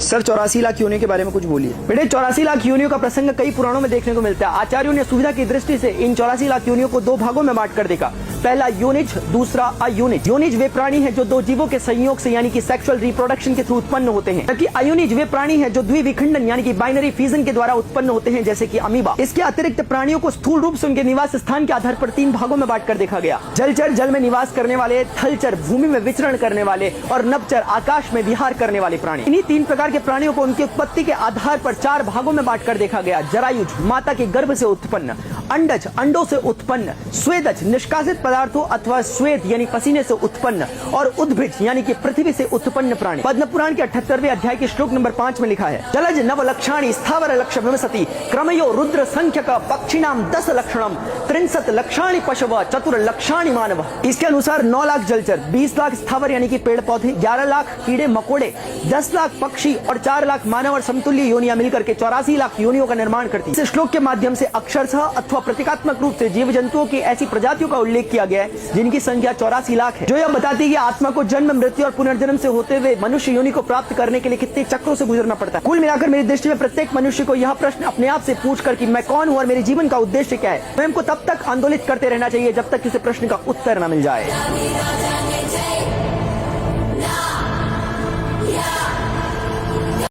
Sir 84 lakh योनियों के बारे में कुछ बोलिए। बेटे 84 लाख योनियों का प्रसंग कई पुराणों में देखने को मिलता है। आचार्यों ने सुविधा की दृष्टि से इन 84 लाख योनियों को दो भागों में बांट कर देखा। पहला योनिज, दूसरा अयोनिज। योनिज वे प्राणी हैं जो दो जीवों के संयोग से यानी कि सेक्सुअल रिप्रोडक्शन के थ्रू उत्पन्न होते हैं, जबकि अयोनिज वे प्राणी हैं जो द्विविखंडन यानी कि बाइनरी फ्यूजन के द्वारा उत्पन्न होते हैं, जैसे कि अमीबा। इसके अतिरिक्त प्राणियों को स्थूल रूप से उनके निवास स्थान के आधार पर तीन भागों में बांट कर देखा गया। जलचर जल में निवास करने वाले, थलचर भूमि में विचरण करने वाले और नभचर आकाश में विहार करने वाले प्राणी। इन्हीं तीन प्रकार के प्राणियों को उनकी उत्पत्ति के आधार पर चार भागों में बांट कर देखा गया। जरायुज माता के गर्भ से उत्पन्न, अंडज अंडों से उत्पन्न, स्वेदज निष्कासित पदार्थों अथवा स्वेद यानी पसीने से उत्पन्न और उद्भिज यानी कि पृथ्वी से उत्पन्न प्राणी। पद्म पुराण के 78वें अध्याय के श्लोक नंबर 5 में लिखा है, जलज नव लक्षाणी स्थावर लक्ष विमसति क्रमयो रुद्र संख्यक पक्षिणाम 10 लक्षणम 63 लक्षाणी पशव चतुर लक्षाणी मानव। इसके अनुसार 9 लाख जलचर, 20 लाख स्थावर यानी कि पेड़ पौधे, 11 लाख कीड़े मकोड़े, 10 लाख पक्षी और 4 लाख मानव और समतुल्य योनियां मिलकर के 84 लाख योनियों का निर्माण करती है। इस श्लोक के माध्यम से अक्षरशः अथवा प्रतीकात्मक रूप से जीव जंतुओं की ऐसी प्रजातियों का उल्लेख किया गया है जिनकी संख्या 84 लाख है, जो यह बताती है कि आत्मा को जन्म, मृत्यु और पुनर्जन्म से होते हुए मनुष्य योनि को प्राप्त करने के लिए कितने चक्रों से गुजरना पड़ता है। कुल मिलाकर मेरी दृष्टि में प्रत्येक मनुष्य को यह प्रश्न अपने आप से पूछकर कि मैं कौन हूँ और मेरे जीवन का उद्देश्य क्या है, स्वयं को तब तक आंदोलित करते रहना चाहिए जब तक किसी प्रश्न का उत्तर न मिल जाए।